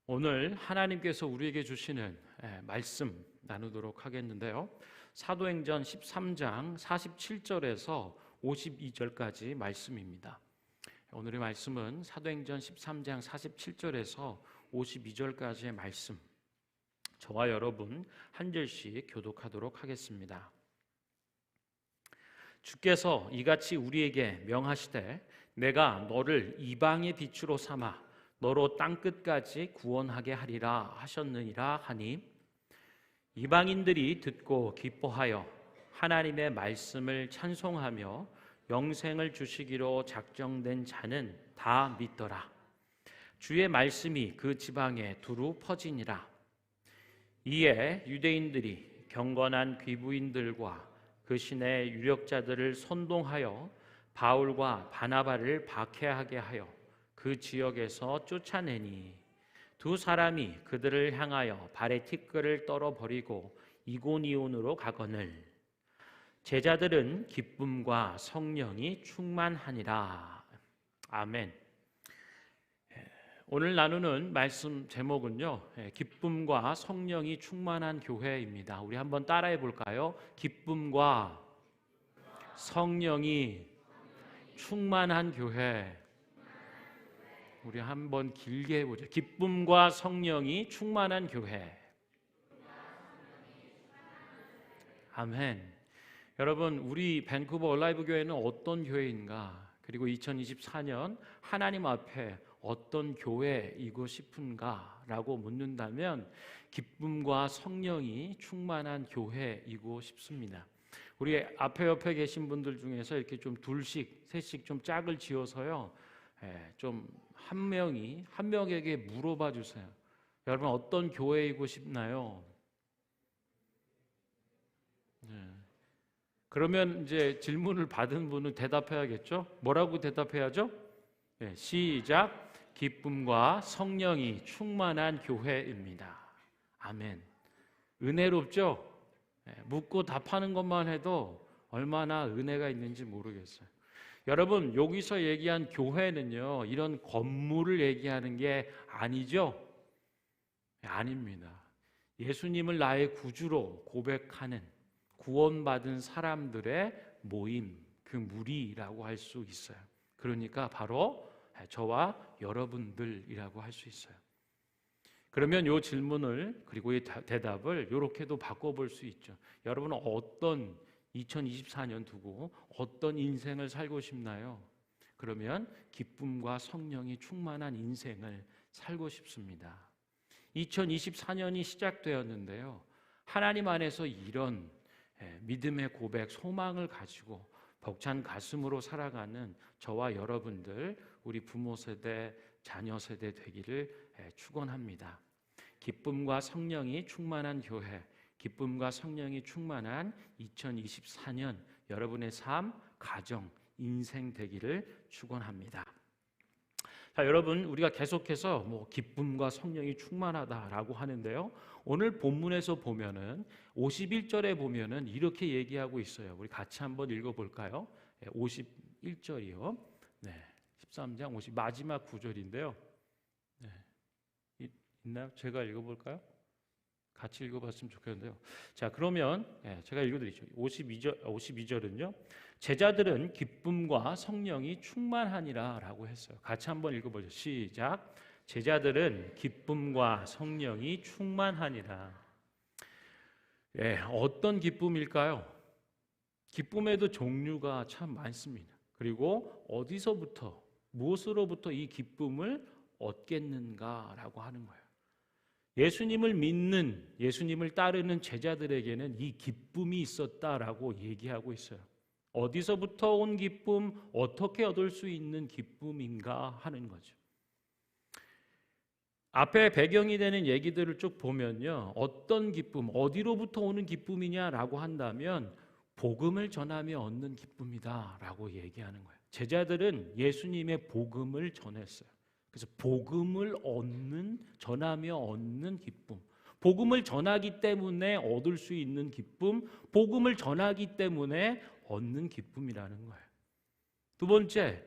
오늘 하나님께서 우리에게 주시는 말씀 나누도록 하겠는데요. 사도행전 13장 47절에서 52절까지 말씀입니다. 오늘의 말씀은 사도행전 13장 47절에서 52절까지의 말씀, 저와 여러분 한 절씩 교독하도록 하겠습니다. 주께서 이같이 우리에게 명하시되 내가 너를 이방의 빛으로 삼아 너로 땅끝까지 구원하게 하리라 하셨느니라 하니, 이방인들이 듣고 기뻐하여 하나님의 말씀을 찬송하며 영생을 주시기로 작정된 자는 다 믿더라. 주의 말씀이 그 지방에 두루 퍼지니라. 이에 유대인들이 경건한 귀부인들과 그 신의 유력자들을 선동하여 바울과 바나바를 박해하게 하여 그 지역에서 쫓아내니, 두 사람이 그들을 향하여 발에 티끌을 떨어버리고 이고니온으로 가거늘 제자들은 기쁨과 성령이 충만하니라. 아멘. 오늘 나누는 말씀 제목은요, 기쁨과 성령이 충만한 교회입니다. 우리 한번 따라해 볼까요? 기쁨과 성령이 충만한 교회. 우리 한번 길게 해보죠. 기쁨과 성령이 충만한 교회. 아멘. 여러분, 우리 밴쿠버 얼라이브 교회는 어떤 교회인가? 그리고 2024년 하나님 앞에 어떤 교회이고 싶은가? 라고 묻는다면 기쁨과 성령이 충만한 교회이고 싶습니다. 우리 앞에 옆에 계신 분들 중에서 이렇게 좀 둘씩 셋씩 좀 짝을 지어서요, 좀 한 명에게 물어봐 주세요. 여러분 어떤 교회이고 싶나요? 그러면 이제 질문을 받은 분은 대답해야겠죠? 뭐라고 대답해야죠? 시작. 기쁨과 성령이 충만한 교회입니다. 아멘. 은혜롭죠? 묻고 답하는 것만 해도 얼마나 은혜가 있는지 모르겠어요. 여러분, 여기서 얘기한 교회는요, 이런 건물을 얘기하는 게 아니죠? 아닙니다. 예수님을 나의 구주로 고백하는 구원받은 사람들의 모임, 그 무리라고 할 수 있어요. 그러니까 바로 저와 여러분들이라고 할 수 있어요. 그러면 이 질문을, 그리고 이 대답을 이렇게도 바꿔볼 수 있죠. 여러분은 어떤 2024년 두고 어떤 인생을 살고 싶나요? 그러면 기쁨과 성령이 충만한 인생을 살고 싶습니다. 2024년이 시작되었는데요, 하나님 안에서 이런 믿음의 고백, 소망을 가지고 벅찬 가슴으로 살아가는 저와 여러분들, 우리 부모 세대, 자녀 세대 되기를 축원합니다. 기쁨과 성령이 충만한 교회, 기쁨과 성령이 충만한 2024년 여러분의 삶, 가정, 인생 되기를 축원합니다. 자, 여러분, 우리가 계속해서 기쁨과 성령이 충만하다라고 하는데요, 오늘 본문에서 보면은 51절에 보면은 이렇게 얘기하고 있어요. 우리 같이 한번 읽어볼까요? 51절이요. 13장 50 마지막 구절인데요. 있나요? 제가 읽어볼까요? 같이 읽어봤으면 좋겠는데요. 자, 그러면 제가 읽어드리죠. 52절은요. 제자들은 기쁨과 성령이 충만하니라 라고 했어요. 같이 한번 읽어보죠. 시작. 제자들은 기쁨과 성령이 충만하니라. 어떤 기쁨일까요? 기쁨에도 종류가 참 많습니다. 그리고 어디서부터, 무엇으로부터 이 기쁨을 얻겠는가라고 하는 거예요. 예수님을 믿는, 예수님을 따르는 제자들에게는 이 기쁨이 있었다라고 얘기하고 있어요. 어디서부터 온 기쁨, 어떻게 얻을 수 있는 기쁨인가 하는 거죠. 앞에 배경이 되는 얘기들을 쭉 보면요, 어떤 기쁨, 어디로부터 오는 기쁨이냐라고 한다면 복음을 전하며 얻는 기쁨이다라고 얘기하는 거예요. 제자들은 예수님의 복음을 전했어요. 그래서 복음을 전하며 얻는 기쁨, 복음을 전하기 때문에 얻을 수 있는 기쁨, 복음을 전하기 때문에 얻는 기쁨이라는 거예요. 두 번째,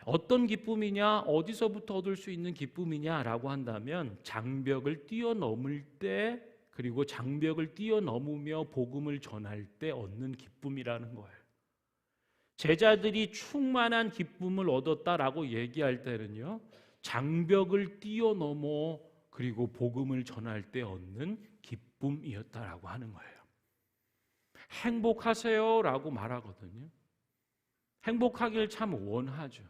어떤 기쁨이냐, 어디서부터 얻을 수 있는 기쁨이냐라고 한다면 장벽을 뛰어넘을 때, 그리고 장벽을 뛰어넘으며 복음을 전할 때 얻는 기쁨이라는 거예요. 제자들이 충만한 기쁨을 얻었다라고 얘기할 때는요, 장벽을 뛰어넘어 그리고 복음을 전할 때 얻는 기쁨이었다라고 하는 거예요. 행복하세요라고 말하거든요. 행복하길 참 원하죠.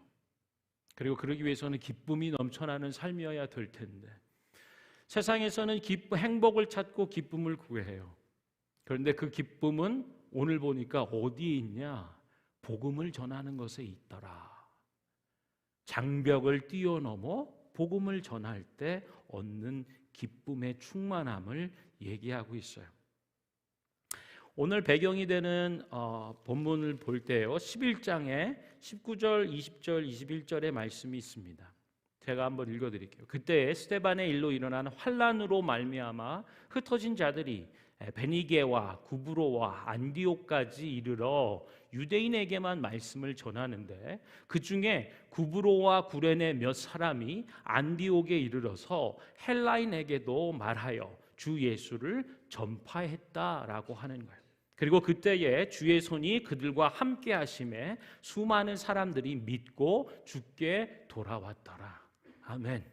그리고 그러기 위해서는 기쁨이 넘쳐나는 삶이어야 될 텐데, 세상에서는 행복을 찾고 기쁨을 구해요. 그런데 그 기쁨은 오늘 보니까 어디에 있냐? 복음을 전하는 것에 있더라. 장벽을 뛰어넘어 복음을 전할 때 얻는 기쁨의 충만함을 얘기하고 있어요. 오늘 배경이 되는 본문을 볼 때요, 11장에 19절, 20절, 21절의 말씀이 있습니다. 제가 한번 읽어드릴게요. 그때 스데반의 일로 일어난 환란으로 말미암아 흩어진 자들이 베니게와 구브로와 안디옥까지 이르러 유대인에게만 말씀을 전하는데, 그 중에 구브로와 구레네 몇 사람이 안디옥에 이르러서 헬라인에게도 말하여 주 예수를 전파했다라고 하는 거예요. 그리고 그때에 주의 손이 그들과 함께 하심에 수많은 사람들이 믿고 주께 돌아왔더라. 아멘.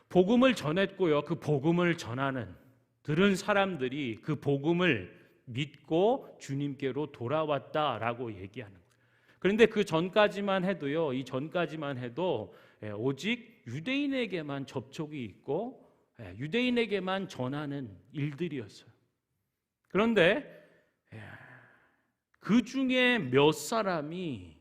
복음을 전했고요, 그 복음을 전하는 들은 사람들이 그 복음을 믿고 주님께로 돌아왔다라고 얘기하는 거예요. 그런데 그 전까지만 해도요, 이 전까지만 해도 오직 유대인에게만 접촉이 있고 유대인에게만 전하는 일들이었어요. 그런데 그 중에 몇 사람이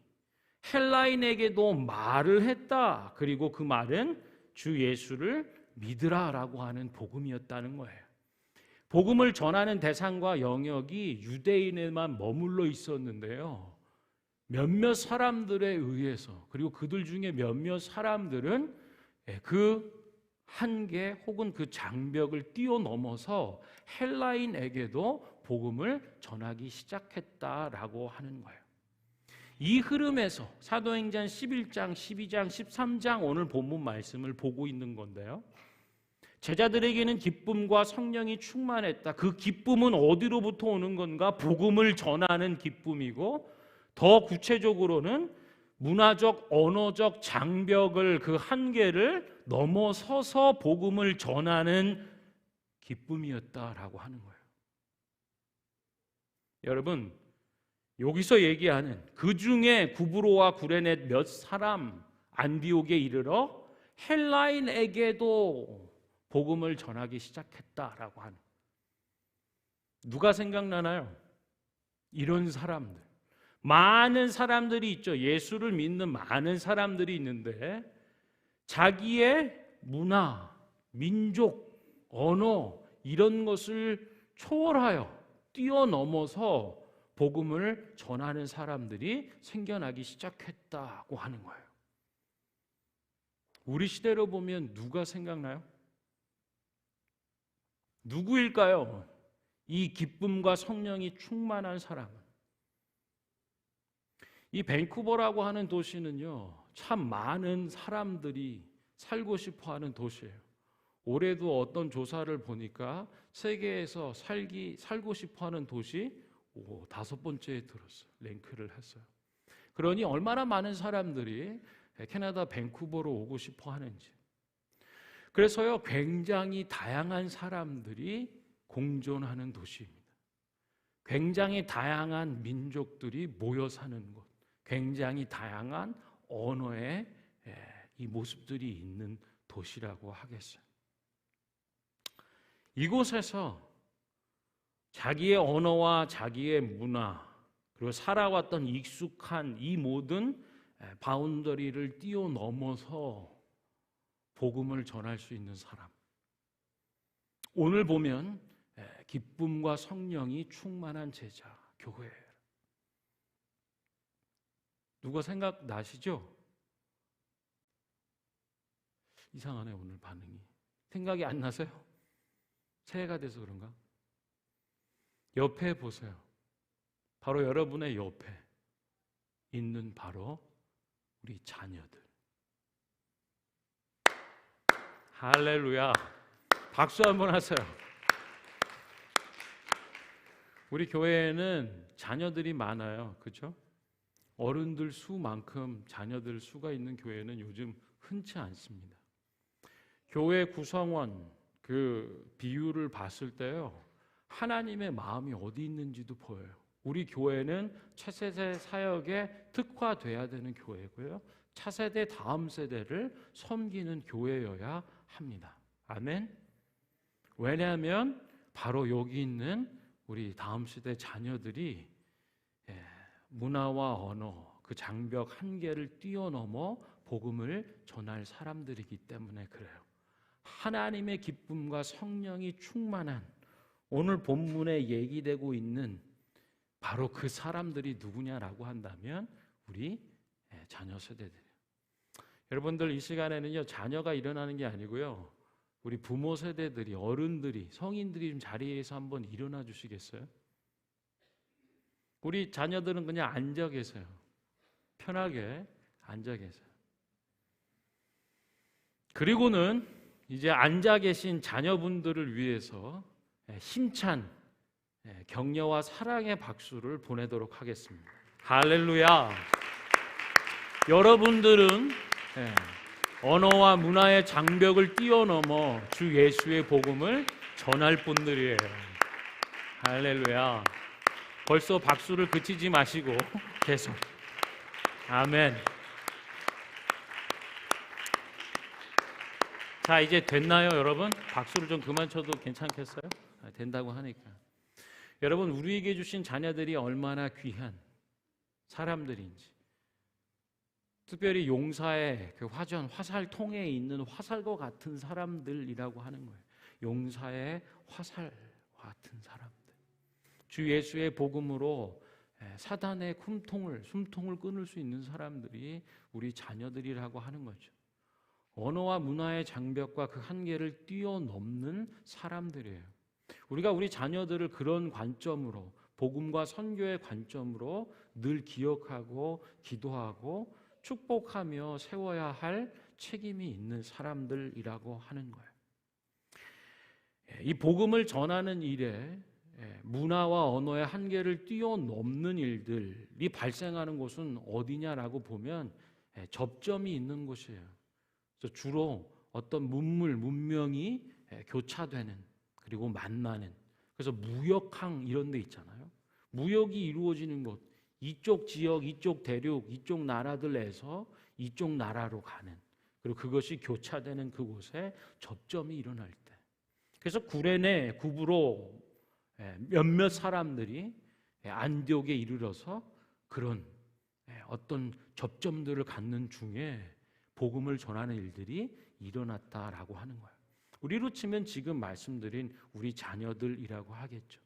헬라인에게도 말을 했다. 그리고 그 말은 주 예수를 믿으라라고 하는 복음이었다는 거예요. 복음을 전하는 대상과 영역이 유대인에만 머물러 있었는데요, 몇몇 사람들에 의해서, 그리고 그들 중에 몇몇 사람들은 그 한계 혹은 그 장벽을 뛰어넘어서 헬라인에게도 복음을 전하기 시작했다라고 하는 거예요. 이 흐름에서 사도행전 11장, 12장, 13장 오늘 본문 말씀을 보고 있는 건데요, 제자들에게는 기쁨과 성령이 충만했다. 그 기쁨은 어디로부터 오는 건가? 복음을 전하는 기쁨이고, 더 구체적으로는 문화적, 언어적 장벽을, 그 한계를 넘어서서 복음을 전하는 기쁨이었다라고 하는 거예요. 여러분, 여기서 얘기하는 그 중에 구브로와 구레네 몇 사람 안디옥에 이르러 헬라인에게도 복음을 전하기 시작했다라고 하는, 누가 생각나나요? 이런 사람들, 많은 사람들이 있죠. 예수를 믿는 많은 사람들이 있는데 자기의 문화, 민족, 언어 이런 것을 초월하여 뛰어넘어서 복음을 전하는 사람들이 생겨나기 시작했다고 하는 거예요. 우리 시대로 보면 누가 생각나요? 누구일까요? 이 기쁨과 성령이 충만한 사람은. 이 밴쿠버라고 하는 도시는요, 참 많은 사람들이 살고 싶어 하는 도시예요. 올해도 어떤 조사를 보니까 세계에서 살고 싶어 하는 도시 5번째에 들었어요. 랭크를 했어요. 그러니 얼마나 많은 사람들이 캐나다 밴쿠버로 오고 싶어 하는지. 그래서요, 굉장히 다양한 사람들이 공존하는 도시입니다. 굉장히 다양한 민족들이 모여 사는 곳, 굉장히 다양한 언어의 이 모습들이 있는 도시라고 하겠어요. 이곳에서 자기의 언어와 자기의 문화, 그리고 살아왔던 익숙한 이 모든 바운더리를 뛰어넘어서 복음을 전할 수 있는 사람. 오늘 보면 기쁨과 성령이 충만한 제자, 교회. 누가 생각나시죠? 이상하네, 오늘 반응이. 생각이 안 나세요? 새해가 돼서 그런가? 옆에 보세요. 바로 여러분의 옆에 있는 바로 우리 자녀들. 할렐루야. 박수 한번 하세요. 우리 교회에는 자녀들이 많아요. 그렇죠? 어른들 수만큼 자녀들 수가 있는 교회는 요즘 흔치 않습니다. 교회 구성원 그 비율을 봤을 때요, 하나님의 마음이 어디 있는지도 보여요. 우리 교회는 차세대 사역에 특화돼야 되는 교회고요, 차세대 다음 세대를 섬기는 교회여야 합니다. 아멘. 왜냐하면 바로 여기 있는 우리 다음 세대 자녀들이 문화와 언어 그 장벽 한계를 뛰어넘어 복음을 전할 사람들이기 때문에 그래요. 하나님의 기쁨과 성령이 충만한 오늘 본문에 얘기되고 있는 바로 그 사람들이 누구냐라고 한다면 우리 자녀 세대들이에요. 여러분들 이 시간에는요, 자녀가 일어나는 게 아니고요, 우리 부모 세대들이, 어른들이, 성인들이 좀 자리에서 한번 일어나 주시겠어요? 우리 자녀들은 그냥 앉아 계세요. 편하게 앉아 계세요. 그리고는 이제 앉아 계신 자녀분들을 위해서 힘찬 격려와 사랑의 박수를 보내도록 하겠습니다. 할렐루야. 여러분들은 언어와 문화의 장벽을 뛰어넘어 주 예수의 복음을 전할 분들이에요. 할렐루야. 벌써 박수를 그치지 마시고 계속. 아멘. 자, 이제 됐나요, 여러분? 박수를 좀 그만 쳐도 괜찮겠어요? 된다고 하니까. 여러분, 우리에게 주신 자녀들이 얼마나 귀한 사람들인지, 특별히 용사의 그 화살통에 있는 화살과 같은 사람들이라고 하는 거예요. 용사의 화살 같은 사람들. 주 예수의 복음으로 사단의 숨통을 끊을 수 있는 사람들이 우리 자녀들이라고 하는 거죠. 언어와 문화의 장벽과 그 한계를 뛰어넘는 사람들이에요. 우리가 우리 자녀들을 그런 관점으로, 복음과 선교의 관점으로 늘 기억하고 기도하고 축복하며 세워야 할 책임이 있는 사람들이라고 하는 거예요. 이 복음을 전하는 일에 문화와 언어의 한계를 뛰어넘는 일들이 발생하는 곳은 어디냐라고 보면 접점이 있는 곳이에요. 그래서 주로 어떤 문명이 교차되는, 그리고 만나는, 그래서 무역항 이런 데 있잖아요. 무역이 이루어지는 곳, 이쪽 지역, 이쪽 대륙, 이쪽 나라들에서 이쪽 나라로 가는, 그리고 그것이 교차되는 그곳에 접점이 일어날 때, 그래서 구레네 구부로 몇몇 사람들이 안디옥에 이르러서 그런 어떤 접점들을 갖는 중에 복음을 전하는 일들이 일어났다라고 하는 거예요. 우리로 치면 지금 말씀드린 우리 자녀들이라고 하겠죠.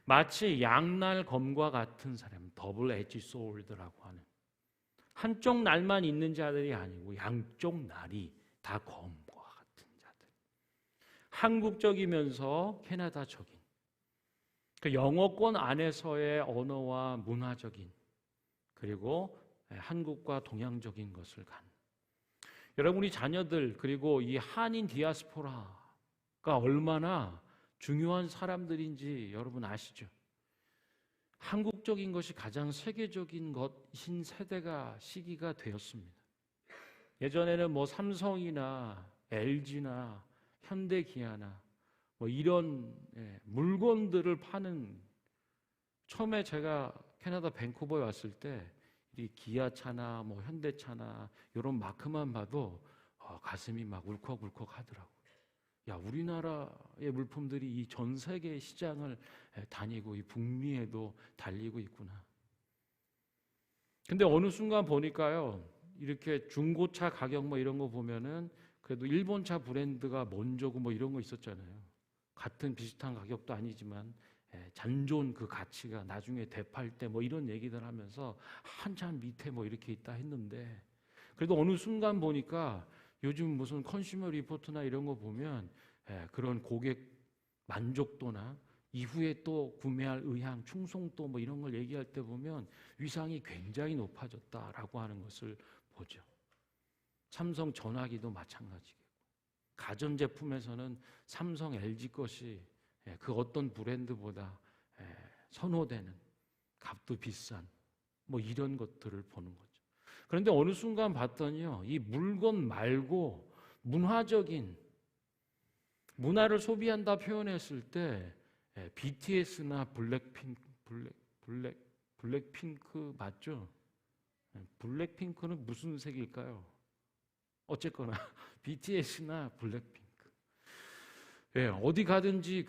마치 양날 검과 같은 사람, 더블 엣지 소울드라고 하는, 한쪽 날만 있는 자들이 아니고 양쪽 날이 다 검과 같은 자들. 한국적이면서 캐나다적인, 그 영어권 안에서의 언어와 문화적인, 그리고 한국과 동양적인 것을 갖는, 여러분, 우리 자녀들, 그리고 이 한인 디아스포라가 얼마나 중요한 사람들인지 여러분 아시죠? 한국적인 것이 가장 세계적인 것인 시기가 되었습니다. 예전에는 뭐 삼성이나 LG나 현대기아나 뭐 이런 물건들을 파는, 처음에 제가 캐나다 밴쿠버에 왔을 때 이 기아차나 뭐 현대차나 이런 마크만 봐도 가슴이 막 울컥울컥 하더라고요. 야, 우리나라의 물품들이 이 전 세계 시장을 다니고 이 북미에도 달리고 있구나. 근데 어느 순간 보니까요, 이렇게 중고차 가격 뭐 이런 거 보면은 그래도 일본차 브랜드가 먼저고 뭐 이런 거 있었잖아요. 같은 비슷한 가격도 아니지만 잔존 그 가치가 나중에 되팔 때 뭐 이런 얘기들 하면서 한참 밑에 뭐 이렇게 있다 했는데, 그래도 어느 순간 보니까 요즘 무슨 컨슈머 리포트나 이런 거 보면 그런 고객 만족도나 이후에 또 구매할 의향, 충성도 뭐 이런 걸 얘기할 때 보면 위상이 굉장히 높아졌다라고 하는 것을 보죠. 삼성 전화기도 마찬가지고. 가전제품에서는 삼성, LG 것이 그 어떤 브랜드보다 선호되는, 값도 비싼 뭐 이런 것들을 보는 거죠. 그런데 어느 순간 봤더니요, 이 물건 말고 문화를 소비한다 표현했을 때 BTS나 블랙핑크 맞죠? 블랙핑크는 무슨 색일까요? 어쨌거나 BTS나 블랙핑크. 어디 가든지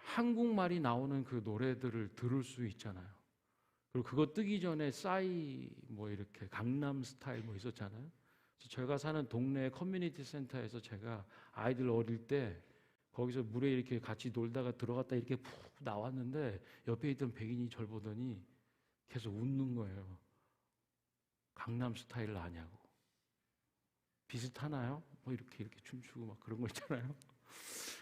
한국말이 나오는 그 노래들을 들을 수 있잖아요. 그리고 그거 뜨기 전에 싸이 뭐 이렇게 강남 스타일 뭐 있었잖아요. 제가 사는 동네 커뮤니티 센터에서 제가 아이들 어릴 때 거기서 물에 이렇게 같이 놀다가 들어갔다 이렇게 푹 나왔는데 옆에 있던 백인이 저를 보더니 계속 웃는 거예요. 강남 스타일 아냐고. 비슷하나요? 뭐 이렇게 춤추고 막 그런 거 있잖아요.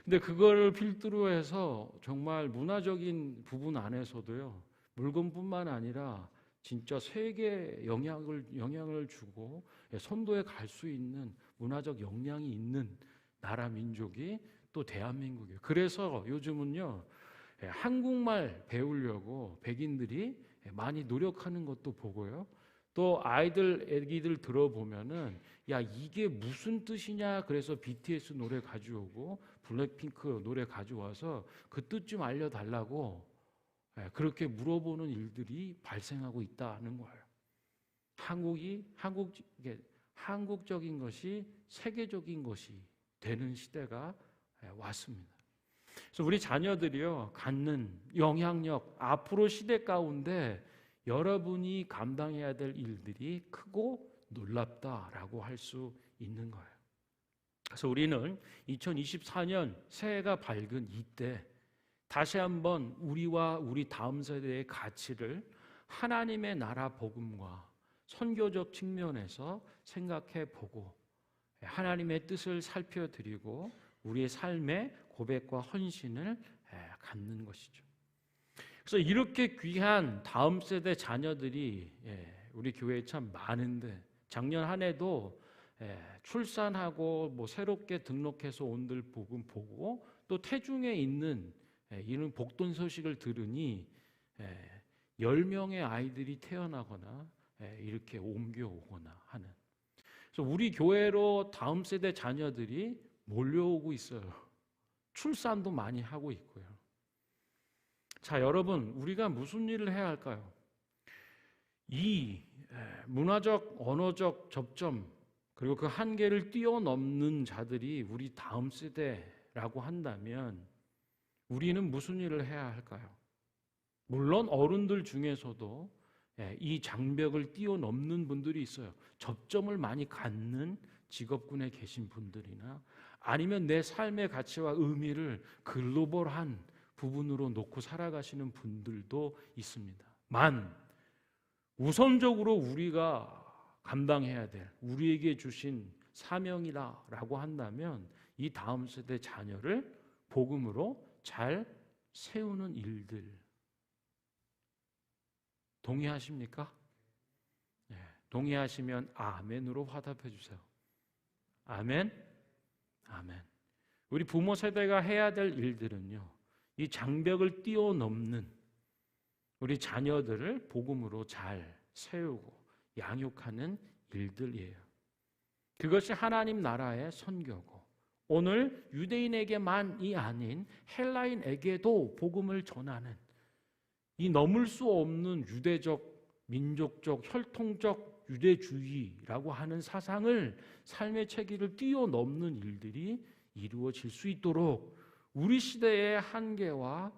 근데 그거를 필두로 해서 정말 문화적인 부분 안에서도요, 물건뿐만 아니라 진짜 세계에 영향을 주고 선도에 갈 수 있는 문화적 역량이 있는 나라 민족이 또 대한민국이에요. 그래서 요즘은요, 한국말 배우려고 백인들이 많이 노력하는 것도 보고요. 또 애기들 들어보면은 야 이게 무슨 뜻이냐 그래서 BTS 노래 가져오고 블랙핑크 노래 가져와서 그 뜻 좀 알려달라고 그렇게 물어보는 일들이 발생하고 있다는 거예요. 한국적인 것이 세계적인 것이 되는 시대가 왔습니다. 그래서 우리 자녀들이요 갖는 영향력, 앞으로 시대 가운데 여러분이 감당해야 될 일들이 크고 놀랍다라고 할 수 있는 거예요. 그래서 우리는 2024년 새해가 밝은 이때 다시 한번 우리와 우리 다음 세대의 가치를 하나님의 나라 복음과 선교적 측면에서 생각해 보고 하나님의 뜻을 살펴드리고 우리의 삶의 고백과 헌신을 갖는 것이죠. 그래서 이렇게 귀한 다음 세대 자녀들이 우리 교회에 참 많은데 작년 한 해도 출산하고 뭐 새롭게 등록해서 온들 복음 보고 또 태중에 있는 이런 복돈 소식을 들으니 10명의 아이들이 태어나거나 이렇게 옮겨오거나 하는. 그래서 우리 교회로 다음 세대 자녀들이 몰려오고 있어요. 출산도 많이 하고 있고요. 자, 여러분, 우리가 무슨 일을 해야 할까요? 이 문화적, 언어적 접점 그리고 그 한계를 뛰어넘는 자들이 우리 다음 세대라고 한다면 우리는 무슨 일을 해야 할까요? 물론 어른들 중에서도 이 장벽을 뛰어넘는 분들이 있어요. 접점을 많이 갖는 직업군에 계신 분들이나 아니면 내 삶의 가치와 의미를 글로벌한 부분으로 놓고 살아가시는 분들도 있습니다. 우선적으로 우리가 감당해야 될 우리에게 주신 사명이라고 한다면 이 다음 세대 자녀를 복음으로 잘 세우는 일들. 동의하십니까? 네, 동의하시면 아멘으로 화답해 주세요. 아멘? 아멘. 우리 부모 세대가 해야 될 일들은요, 이 장벽을 뛰어넘는 우리 자녀들을 복음으로 잘 세우고 양육하는 일들이에요. 그것이 하나님 나라의 선교고 오늘 유대인에게만이 아닌 헬라인에게도 복음을 전하는 이 넘을 수 없는 유대적, 민족적, 혈통적 유대주의라고 하는 사상을 삶의 체계를 뛰어넘는 일들이 이루어질 수 있도록 우리 시대의 한계와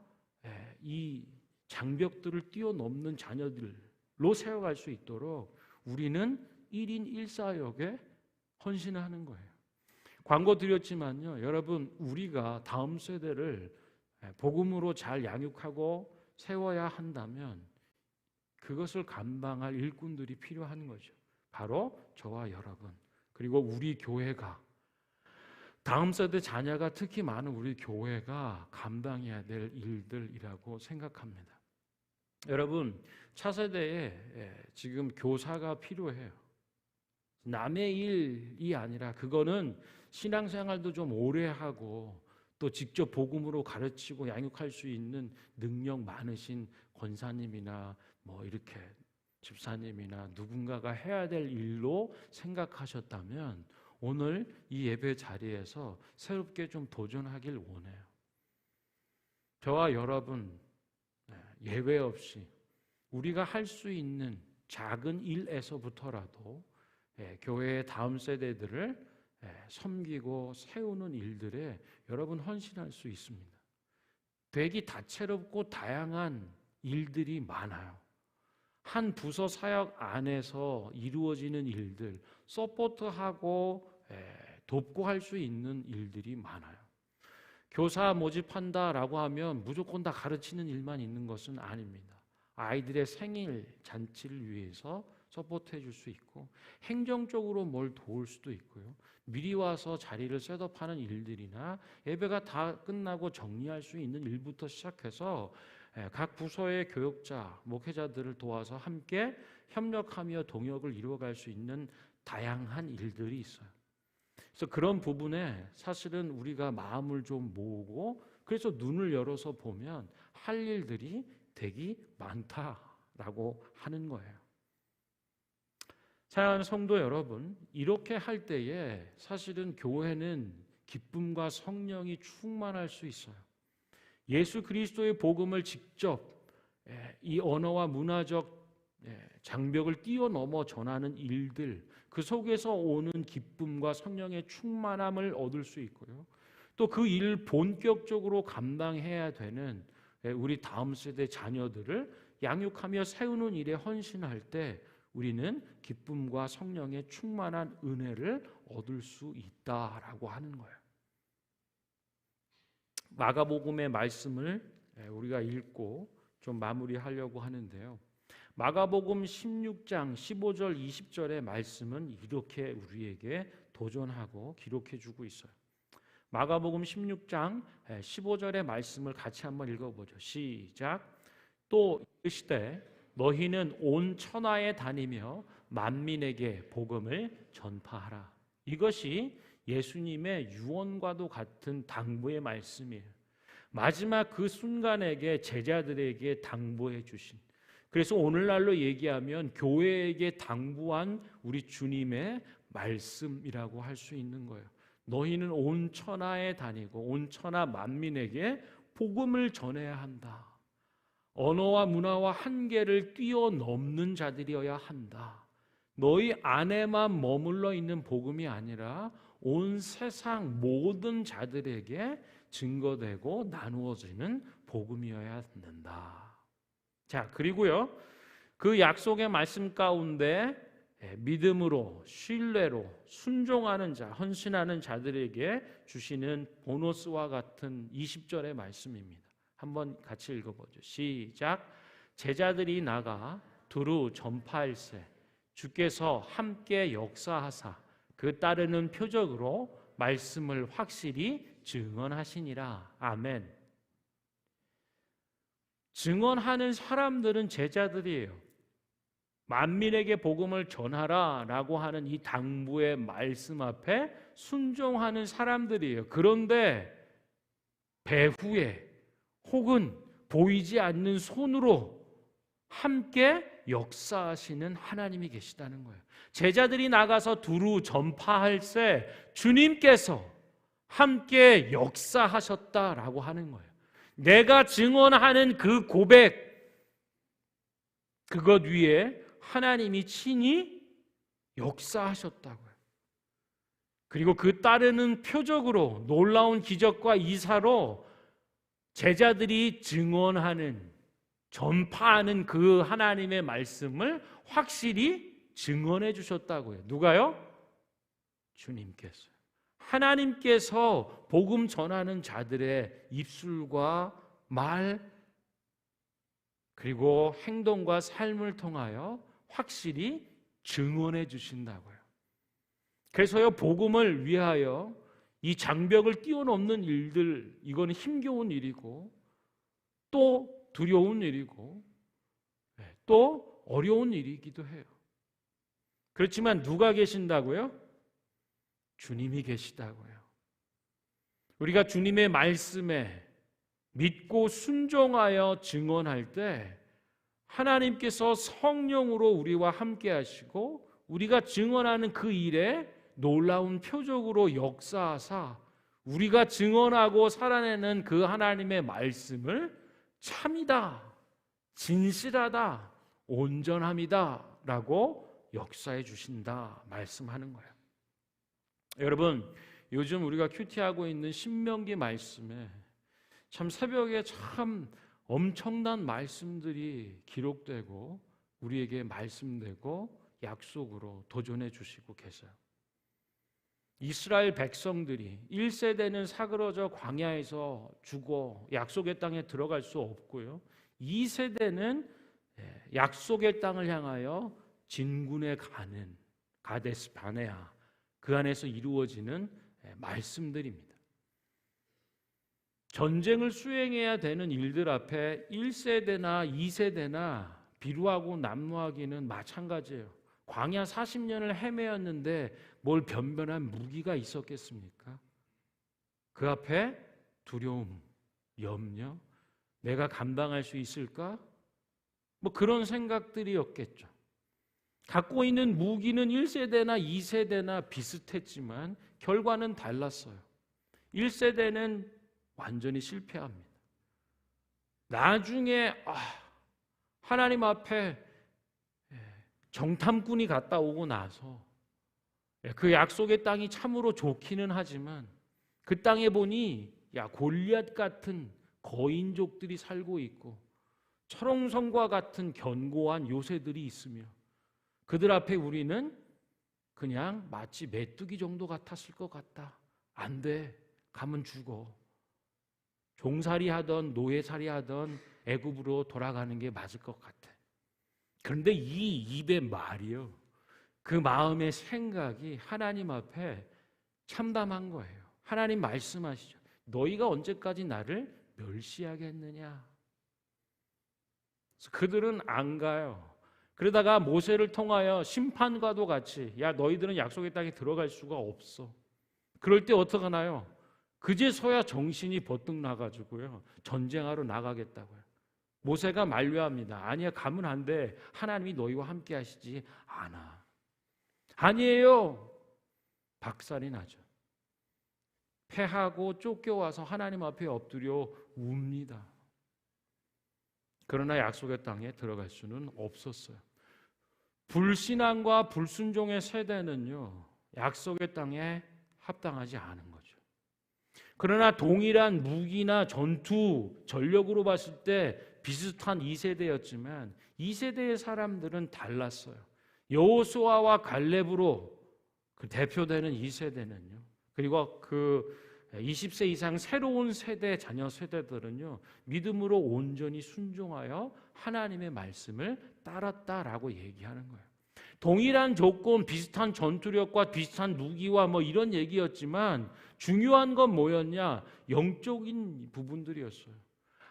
이 장벽들을 뛰어넘는 자녀들로 세워갈 수 있도록 우리는 1인 1사역에 헌신하는 거예요. 광고 드렸지만요, 여러분 우리가 다음 세대를 복음으로 잘 양육하고 세워야 한다면 그것을 감당할 일꾼들이 필요한 거죠. 바로 저와 여러분 그리고 우리 교회가 다음 세대 자녀가 특히 많은 우리 교회가 감당해야 될 일들이라고 생각합니다. 여러분 차세대에 지금 교사가 필요해요. 남의 일이 아니라 그거는 신앙생활도 좀 오래 하고 또 직접 복음으로 가르치고 양육할 수 있는 능력 많으신 권사님이나 뭐 이렇게 집사님이나 누군가가 해야 될 일로 생각하셨다면 오늘 이 예배 자리에서 새롭게 좀 도전하길 원해요. 저와 여러분 예외 없이 우리가 할 수 있는 작은 일에서부터라도 교회의 다음 세대들을 섬기고 세우는 일들에 여러분 헌신할 수 있습니다. 되게 다채롭고 다양한 일들이 많아요. 한 부서 사역 안에서 이루어지는 일들, 서포트하고 돕고 할 수 있는 일들이 많아요. 교사 모집한다라고 하면 무조건 다 가르치는 일만 있는 것은 아닙니다. 아이들의 생일 잔치를 위해서 서포트해 줄 수 있고 행정적으로 뭘 도울 수도 있고요. 미리 와서 자리를 셋업하는 일들이나 예배가 다 끝나고 정리할 수 있는 일부터 시작해서 각 부서의 교역자, 목회자들을 도와서 함께 협력하며 동역을 이루어갈 수 있는 다양한 일들이 있어요. 그래서 그런 부분에 사실은 우리가 마음을 좀 모으고 그래서 눈을 열어서 보면 할 일들이 되게 많다라고 하는 거예요. 사랑하는 성도 여러분, 이렇게 할 때에 사실은 교회는 기쁨과 성령이 충만할 수 있어요. 예수 그리스도의 복음을 직접 이 언어와 문화적 장벽을 뛰어넘어 전하는 일들, 그 속에서 오는 기쁨과 성령의 충만함을 얻을 수 있고요. 또 그 일을 본격적으로 감당해야 되는 우리 다음 세대 자녀들을 양육하며 세우는 일에 헌신할 때 우리는 기쁨과 성령의 충만한 은혜를 얻을 수 있다라고 하는 거예요. 마가복음의 말씀을 우리가 읽고 좀 마무리하려고 하는데요. 마가복음 16장 15절 20절의 말씀은 이렇게 우리에게 도전하고 기록해 주고 있어요. 마가복음 16장 15절의 말씀을 같이 한번 읽어보죠. 시작. 또 이르시되 너희는 온 천하에 다니며 만민에게 복음을 전파하라. 이것이 예수님의 유언과도 같은 당부의 말씀이에요. 마지막 그 순간에게 제자들에게 당부해 주신, 그래서 오늘날로 얘기하면 교회에게 당부한 우리 주님의 말씀이라고 할 수 있는 거예요. 너희는 온 천하에 다니고 온 천하 만민에게 복음을 전해야 한다. 언어와 문화와 한계를 뛰어넘는 자들이어야 한다. 너희 안에만 머물러 있는 복음이 아니라 온 세상 모든 자들에게 증거되고 나누어지는 복음이어야 된다. 자, 그리고요, 그 약속의 말씀 가운데 믿음으로, 신뢰로 순종하는 자, 헌신하는 자들에게 주시는 보너스와 같은 20절의 말씀입니다. 한번 같이 읽어보죠. 시작. 제자들이 나가 두루 전파할세 주께서 함께 역사하사 그 따르는 표적으로 말씀을 확실히 증언하시니라. 아멘. 증언하는 사람들은 제자들이에요. 만민에게 복음을 전하라 라고 하는 이 당부의 말씀 앞에 순종하는 사람들이에요. 그런데 배후에 혹은 보이지 않는 손으로 함께 역사하시는 하나님이 계시다는 거예요. 제자들이 나가서 두루 전파할세 주님께서 함께 역사하셨다라고 하는 거예요. 내가 증언하는 그 고백, 그것 위에 하나님이 친히 역사하셨다고요. 그리고 그 따르는 표적으로 놀라운 기적과 이사로 제자들이 증언하는, 전파하는 그 하나님의 말씀을 확실히 증언해 주셨다고요. 누가요? 주님께서. 하나님께서 복음 전하는 자들의 입술과 말 그리고 행동과 삶을 통하여 확실히 증언해 주신다고요. 그래서요, 복음을 위하여 이 장벽을 뛰어넘는 일들, 이거는 힘겨운 일이고 또 두려운 일이고 또 어려운 일이기도 해요. 그렇지만 누가 계신다고요? 주님이 계시다고요. 우리가 주님의 말씀에 믿고 순종하여 증언할 때 하나님께서 성령으로 우리와 함께 하시고 우리가 증언하는 그 일에 놀라운 표적으로 역사하사 우리가 증언하고 살아내는 그 하나님의 말씀을 참이다, 진실하다, 온전함이다 라고 역사해 주신다 말씀하는 거예요. 여러분, 요즘 우리가 큐티하고 있는 신명기 말씀에 참 새벽에 참 엄청난 말씀들이 기록되고 우리에게 말씀되고 약속으로 도전해 주시고 계세요. 이스라엘 백성들이 1세대는 사그러져 광야에서 죽어 약속의 땅에 들어갈 수 없고요. 2세대는 약속의 땅을 향하여 진군에 가는 가데스 바네아, 그 안에서 이루어지는 말씀들입니다. 전쟁을 수행해야 되는 일들 앞에 1세대나 2세대나 비루하고 난무하기는 마찬가지예요. 광야 40년을 헤매었는데 뭘 변변한 무기가 있었겠습니까? 그 앞에 두려움, 염려, 내가 감당할 수 있을까? 뭐 그런 생각들이었겠죠. 갖고 있는 무기는 1세대나 2세대나 비슷했지만 결과는 달랐어요. 1세대는 완전히 실패합니다. 나중에 하나님 앞에 정탐꾼이 갔다 오고 나서 그 약속의 땅이 참으로 좋기는 하지만 그 땅에 보니 골리앗 같은 거인족들이 살고 있고 철옹성과 같은 견고한 요새들이 있으며 그들 앞에 우리는 그냥 마치 메뚜기 정도 같았을 것 같다. 안 돼. 가면 죽어. 종살이 하던 노예살이 하던 애굽으로 돌아가는 게 맞을 것 같아. 그런데 이 입의 말이요, 그 마음의 생각이 하나님 앞에 참담한 거예요. 하나님 말씀하시죠. 너희가 언제까지 나를 멸시하겠느냐. 그들은 안 가요. 그러다가 모세를 통하여 심판과도 같이 너희들은 약속의 땅에 들어갈 수가 없어. 그럴 때 어떻게 하나요? 그제서야 정신이 버뜩 나가지고요 전쟁하러 나가겠다고요. 모세가 만류합니다. 아니야, 가면 안 돼. 하나님이 너희와 함께 하시지 않아. 아니에요. 박살이 나죠. 패하고 쫓겨와서 하나님 앞에 엎드려 웁니다. 그러나 약속의 땅에 들어갈 수는 없었어요. 불신앙과 불순종의 세대는요 약속의 땅에 합당하지 않은 거죠. 그러나 동일한 무기나 전투 전력으로 봤을 때 비슷한 2세대였지만 2세대의 사람들은 달랐어요. 여호수아와 갈렙으로 그 대표되는 2세대는요. 그리고 그 20세 이상 새로운 세대 자녀 세대들은요. 믿음으로 온전히 순종하여 하나님의 말씀을 따랐다라고 얘기하는 거예요. 동일한 조건, 비슷한 전투력과 비슷한 무기와 뭐 이런 얘기였지만 중요한 건 뭐였냐? 영적인 부분들이었어요.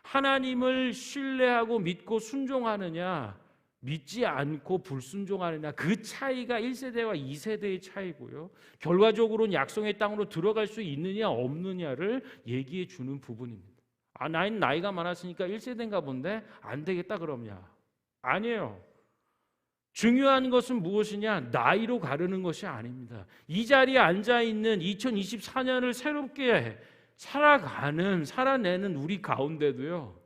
하나님을 신뢰하고 믿고 순종하느냐, 믿지 않고 불순종하느냐, 그 차이가 1세대와 2세대의 차이고요. 결과적으로는 약속의 땅으로 들어갈 수 있느냐 없느냐를 얘기해 주는 부분입니다. 나는 나이가 많았으니까 1세대인가 본데 안 되겠다 그러냐? 아니에요. 중요한 것은 무엇이냐? 나이로 가르는 것이 아닙니다. 이 자리에 앉아있는 2024년을 새롭게 살아내는 우리 가운데도요,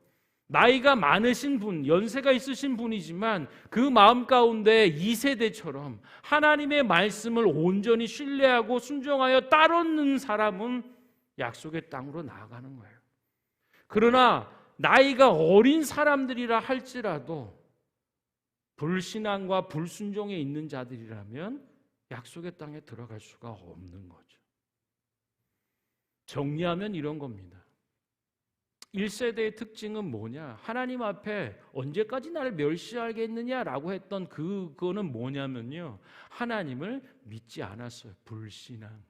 나이가 많으신 분, 연세가 있으신 분이지만 그 마음 가운데 2세대처럼 하나님의 말씀을 온전히 신뢰하고 순종하여 따르는 사람은 약속의 땅으로 나아가는 거예요. 그러나 나이가 어린 사람들이라 할지라도 불신앙과 불순종에 있는 자들이라면 약속의 땅에 들어갈 수가 없는 거죠. 정리하면 이런 겁니다. 1세대의 특징은 뭐냐? 하나님 앞에 언제까지 나를 멸시하겠느냐라고 했던 그거는 뭐냐면요, 하나님을 믿지 않았어요. 불신앙.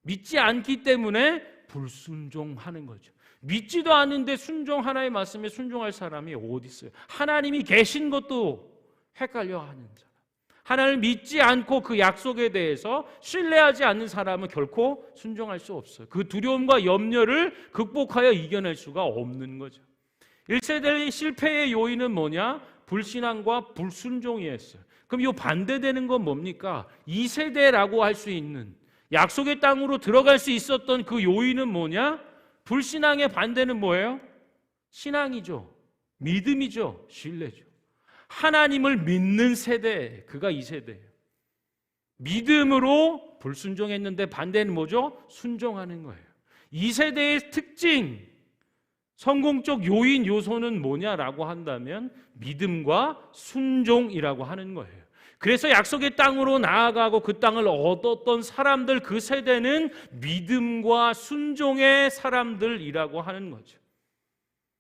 믿지 않기 때문에 불순종하는 거죠. 믿지도 않는데 하나님의 말씀에 순종할 사람이 어디 있어요? 하나님이 계신 것도 헷갈려하는 사람, 하나님을 믿지 않고 그 약속에 대해서 신뢰하지 않는 사람은 결코 순종할 수 없어요. 그 두려움과 염려를 극복하여 이겨낼 수가 없는 거죠. 1세대의 실패의 요인은 뭐냐? 불신앙과 불순종이었어요. 그럼 이 반대되는 건 뭡니까? 2세대라고 할 수 있는 약속의 땅으로 들어갈 수 있었던 그 요인은 뭐냐? 불신앙의 반대는 뭐예요? 신앙이죠. 믿음이죠. 신뢰죠. 하나님을 믿는 세대, 그가 2세대예요. 믿음으로 불순종했는데 반대는 뭐죠? 순종하는 거예요. 2세대의 특징, 성공적 요인, 요소는 뭐냐라고 한다면 믿음과 순종이라고 하는 거예요. 그래서 약속의 땅으로 나아가고 그 땅을 얻었던 사람들, 그 세대는 믿음과 순종의 사람들이라고 하는 거죠.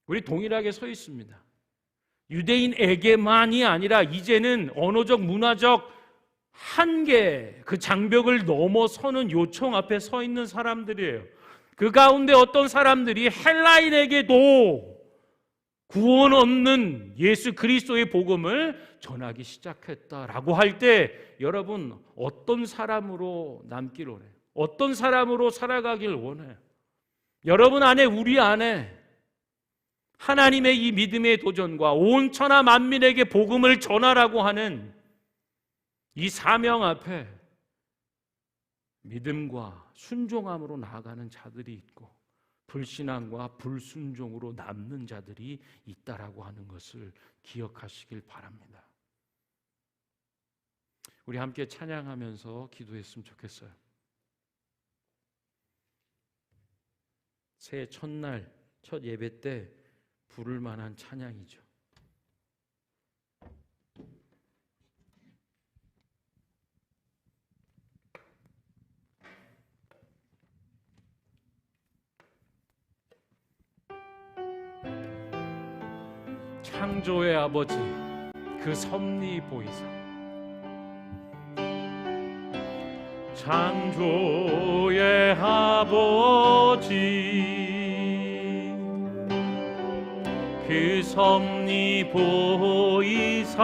우리 동일하게 서 있습니다. 유대인에게만이 아니라 이제는 언어적, 문화적 한계, 그 장벽을 넘어서는 요청 앞에 서 있는 사람들이에요. 그 가운데 어떤 사람들이 헬라인에게도 구원 없는 예수 그리스도의 복음을 전하기 시작했다라고 할 때 여러분 어떤 사람으로 남길 원해요? 어떤 사람으로 살아가길 원해요? 여러분 안에, 우리 안에 하나님의 이 믿음의 도전과 온 천하 만민에게 복음을 전하라고 하는 이 사명 앞에 믿음과 순종함으로 나아가는 자들이 있고 불신앙과 불순종으로 남는 자들이 있다라고 하는 것을 기억하시길 바랍니다. 우리 함께 찬양하면서 기도했으면 좋겠어요. 새해 첫날, 첫 예배 때 부를 만한 찬양이죠. 창조의 아버지 그 섭리 보이사, 창조의 아버지 그 섭리 보이사,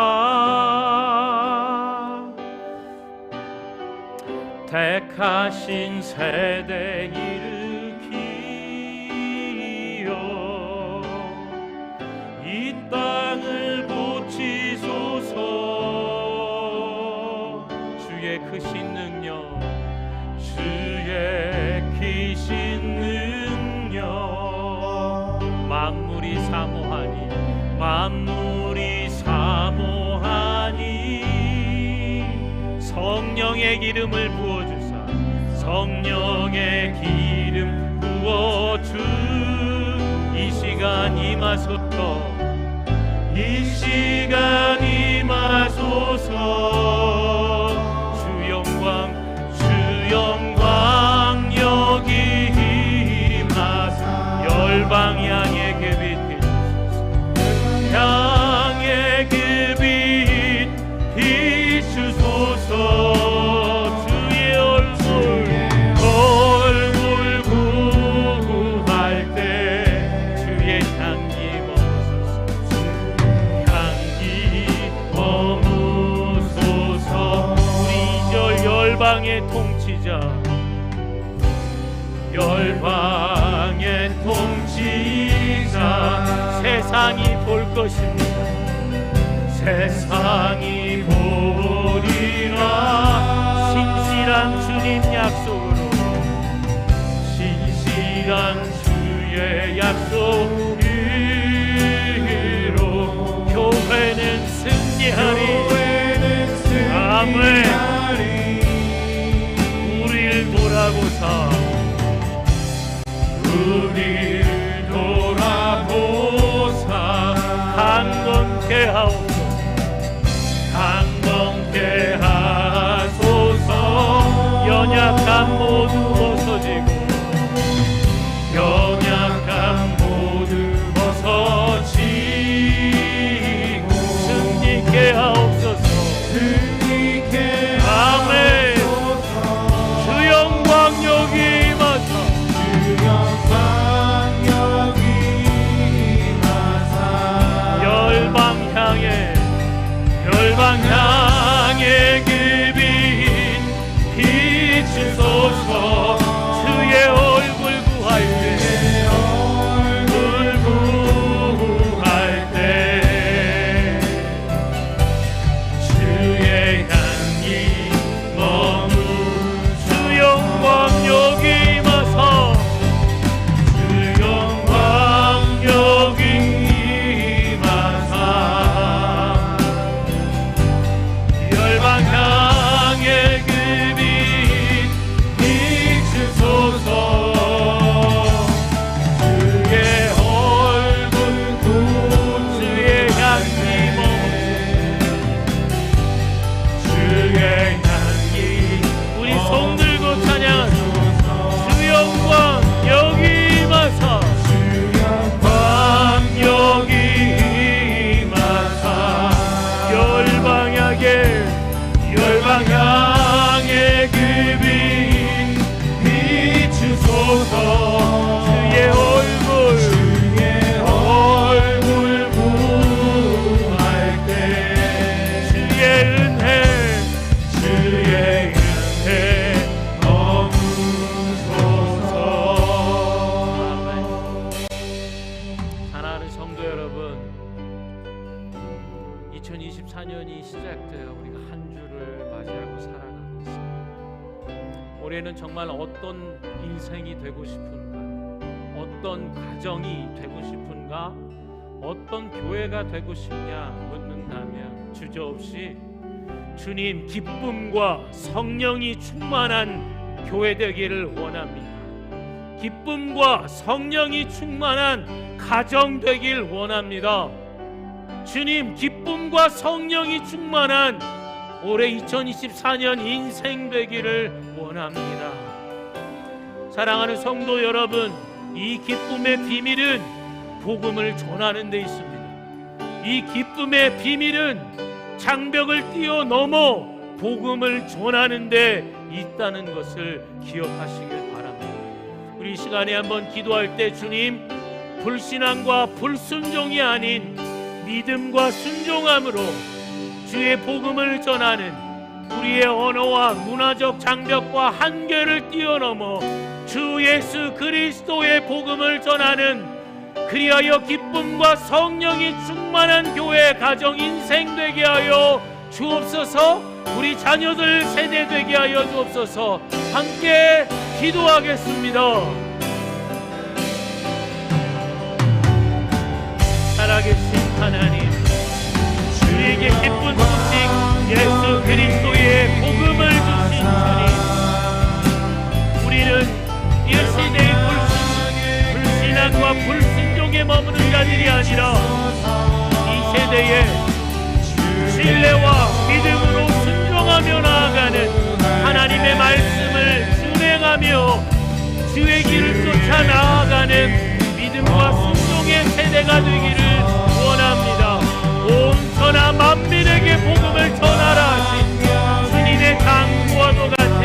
택하신 세대 일으키어 이 땅을 고치소서. 주의 크신 능력, 주의 크신 능력, 만물이 사모하니, 만물이 사모하니 성령의 기름을 부어주사, 성령의 기름 부어주. 이 시간 임하소서, 이 시간 임하소서. 주 영광, 주 영광 여기 임하사. 열방 향해 그 빛 비추소서, 향해 그 빛 비추소서. 주의 얼굴 구할 때 주의 향기 머무소서, 향기 머무소서. 우리 이절 열방의 통치자, 열방의 통치자, 세상이 볼 것입니다. 세상이 보리라. 신실한 주님 약속으로, 신실한 주의 약속으로 교회는 승리하리. 아멘. 우리를 돌아보사, 우리를 돌아보사. 강건케 하옵소서, 강건케 하소서. 연약함 모두 벗어지고, 연약함 모두 벗어지고 승리케 하옵소서, 승리케 우리는 정말 어떤 인생이 되고 싶은가, 어떤 가정이 되고 싶은가, 어떤 교회가 되고 싶냐 묻는다면 주저없이 주님 기쁨과 성령이 충만한 교회 되기를 원합니다. 기쁨과 성령이 충만한 가정 되길 원합니다. 주님 기쁨과 성령이 충만한 올해 2024년 인생 되기를 원합니다. 사랑하는 성도 여러분, 이 기쁨의 비밀은 복음을 전하는 데 있습니다. 이 기쁨의 비밀은 장벽을 뛰어넘어 복음을 전하는 데 있다는 것을 기억하시길 바랍니다. 우리 시간에 한번 기도할 때 주님, 불신앙과 불순종이 아닌 믿음과 순종함으로 주의 복음을 전하는 우리의 언어와 문화적 장벽과 한계를 뛰어넘어 주 예수 그리스도의 복음을 전하는, 그리하여 기쁨과 성령이 충만한 교회 가정 인생 되게 하여 주옵소서. 우리 자녀들 세대 되게 하여 주옵소서. 함께 기도하겠습니다. 살아계신 하나님, 주에게 기쁜 소식 예수 그리스도의 복음을 주신 주님, 우리는 이 시대의 불신앙과 불순종에 머무는 자들이 아니라 이 세대에 신뢰와 믿음으로 순종하며 나아가는 하나님의 말씀을 준행하며 주의 길을 쫓아 나아가는 믿음과 순종의 세대가 되기를 원합니다. 온 천하 만민에게 복음을 전하라 하신 주님의 강구와도 같은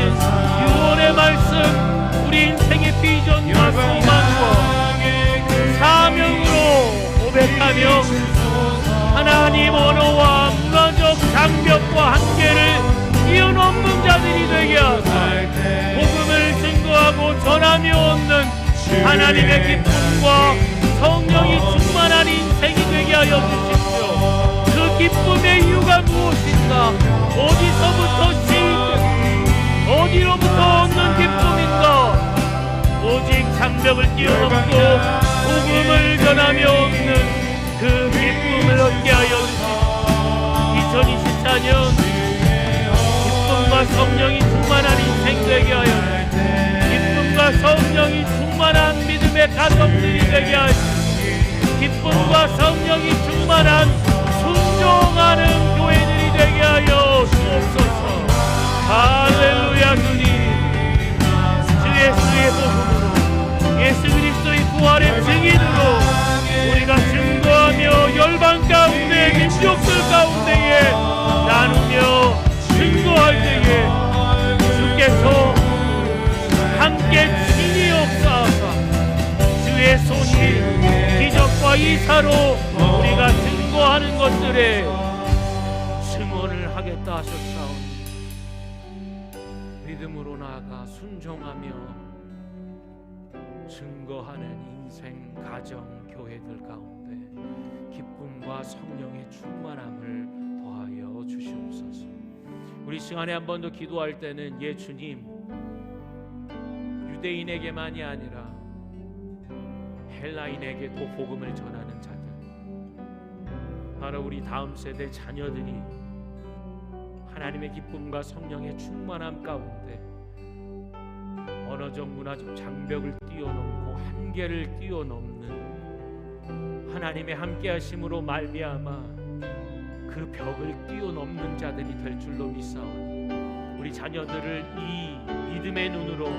유언의 말씀, 우리 인생의 비전과 소망과 사명으로 고백하며 하나님 언어와 문화적 장벽과 한계를 뛰어넘는 자들이 되게 하사 복음을 증거하고 전하며 얻는 하나님의 기쁨과 성령이 충만한 인생이 되게 하여 주십시오. 그 기쁨의 이유가 무엇인가? 어디서부터 시작되고 어디로부터 얻는 기쁨인가? 오직 장벽을 뛰어넘고 복음을 전하며 얻는 그 기쁨을 얻게 하여 주십시오. 2024년 기쁨과 성령이 충만한 인생 되게 하여 주십시오. 기쁨과 성령이 충만한 믿음의 가정들이 되게 하시고 기쁨과 성령이 충만한 순종하는 교회들이 되게 하여 주옵소서. 할렐루야. 주님, 주 예수의 복음으로 예수 그리스도의 부활의 증인으로 우리가 증거하며 열방 가운데 민족들 가운데에 나누며 증거할 때에 주께서 함께 친히 역사하사 주의 손이 기적과 이사로 우리가 증거하는 것들에 증언을 하겠다 하셨사오니 믿음으로 나아가 순종하며 증거하는 인생, 가정, 교회들 가운데 기쁨과 성령의 충만함을 더하여 주시옵소서. 우리 시간에 한 번 더 기도할 때는 예 주님, 유대인에게만이 아니라 헬라인에게도 복음을 전하는 자들, 바로 우리 다음 세대 자녀들이 하나님의 기쁨과 성령의 충만함 가운데 언어적 문화적 장벽을 뛰어넘고 한계를 뛰어넘는 하나님의 함께하심으로 말미암아 그 벽을 뛰어넘는 자들이 될 줄로 믿사오니 우리 자녀들을 이 믿음의 눈으로,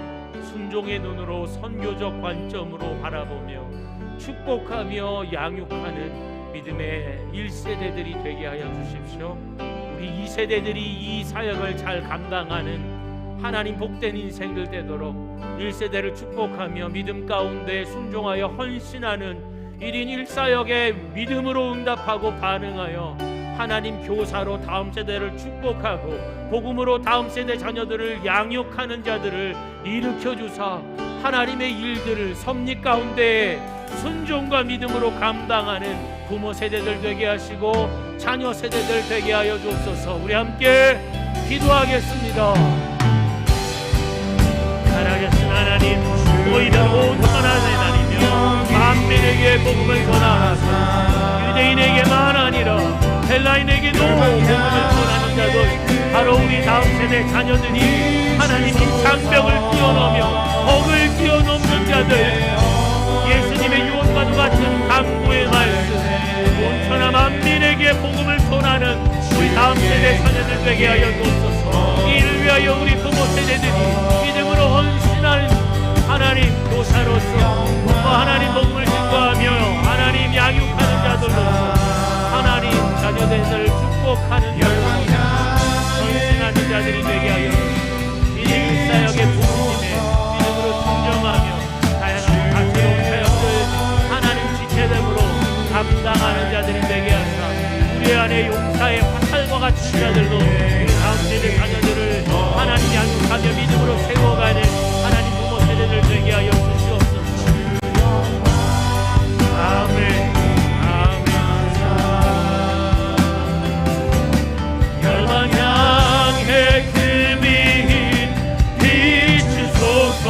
순종의 눈으로, 선교적 관점으로 바라보며 축복하며 양육하는 믿음의 1세대들이 되게 하여 주십시오. 우리 2세대들이 이 사역을 잘 감당하는 하나님 복된 인생들 되도록 1세대를 축복하며 믿음 가운데 순종하여 헌신하는 1인 1사역에 믿음으로 응답하고 반응하여 하나님 교사로 다음 세대를 축복하고 복음으로 다음 세대 자녀들을 양육하는 자들을 일으켜 주사 하나님의 일들을 섭리 가운데 순종과 믿음으로 감당하는 부모 세대들 되게 하시고 자녀 세대들 되게 하여 주옵소서. 우리 함께 기도하겠습니다. 살아계신 하나님, 너희는 온 천하에 다니며 만민에게 복음을 전하소서. 유대인에게만 아니라 헬라인에게도 복음을 전하는 자들, 바로 우리 다음 세대 자녀들이 하나님이 장벽을 뛰어넘며 벽을 뛰어넘는 자들, 예수님의 유언과도 같은 강구의 말씀, 온 천하 만민에게 복음을 전하는 우리 다음 세대 자녀들 되게 하여 주옵소서. 이를 위하여 우리 부모 세대들이 믿음으로 헌신할 하나님 교사로서 하나님 복음을 증거하며 하나님 양육하는 자들로서 하나님 자녀들을 축복하는 자들로서 헌신하는 자들이 되게 하여 이 사역의 부모님의 믿음으로 충정하며 다양한 다채로운 사역들 하나님 지체됨으로 감당하는 자들이 되게 하사 우리 안에 용사의 화살과 같은 자들도 우리 다음 세대 자녀들을 하나님 양육하며 믿음으로 세워가는 하나님 부모 세대들 되게 하여 주시옵소서. 아멘. 열방 향해 그 빛 비추소서.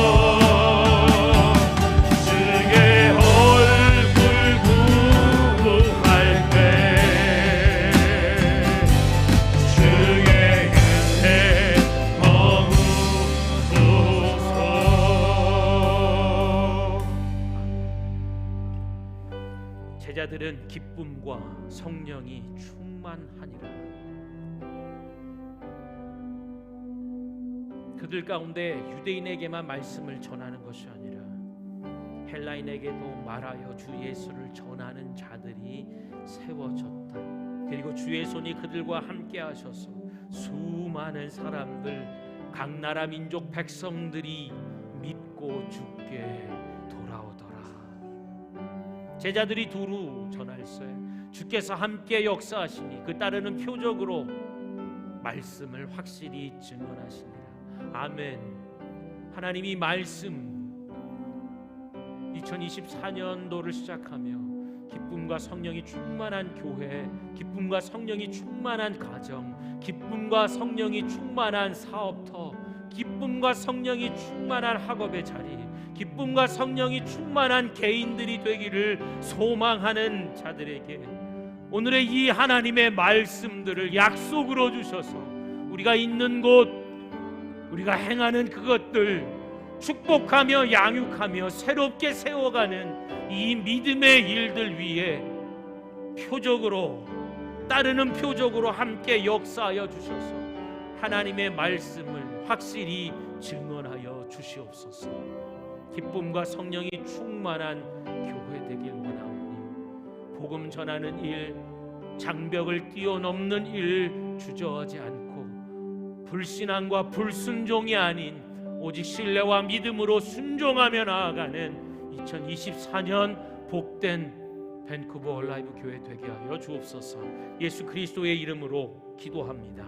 주의 얼굴 구할 때 주의 곁에 머무소서. 제자들은 기쁨과 성령이 충만하니라. 그들 가운데 유대인에게만 말씀을 전하는 것이 아니라 헬라인에게도 말하여 주 예수를 전하는 자들이 세워졌다. 그리고 주의 손이 그들과 함께 하셔서 수많은 사람들, 각 나라 민족 백성들이 믿고 주께 돌아오더라. 제자들이 두루 전할세 주께서 함께 역사하시니 그 따르는 표적으로 말씀을 확실히 증언하시니라. 아멘. 하나님이 말씀 2024년도를 시작하며 기쁨과 성령이 충만한 교회, 기쁨과 성령이 충만한 가정, 기쁨과 성령이 충만한 사업터, 기쁨과 성령이 충만한 학업의 자리, 기쁨과 성령이 충만한 개인들이 되기를 소망하는 자들에게 오늘의 이 하나님의 말씀들을 약속으로 주셔서 우리가 있는 곳, 우리가 행하는 그것들 축복하며 양육하며 새롭게 세워가는 이 믿음의 일들 위에 표적으로 따르는 표적으로 함께 역사하여 주셔서 하나님의 말씀을 확실히 증언하여 주시옵소서. 기쁨과 성령이 충만한 교회 되길 원하오니 복음 전하는 일, 장벽을 뛰어넘는 일 주저하지 않고 불신앙과 불순종이 아닌 오직 신뢰와 믿음으로 순종하며 나아가는 2024년 복된 밴쿠버 얼라이브 교회 되게 하여 주옵소서. 예수 그리스도의 이름으로 기도합니다.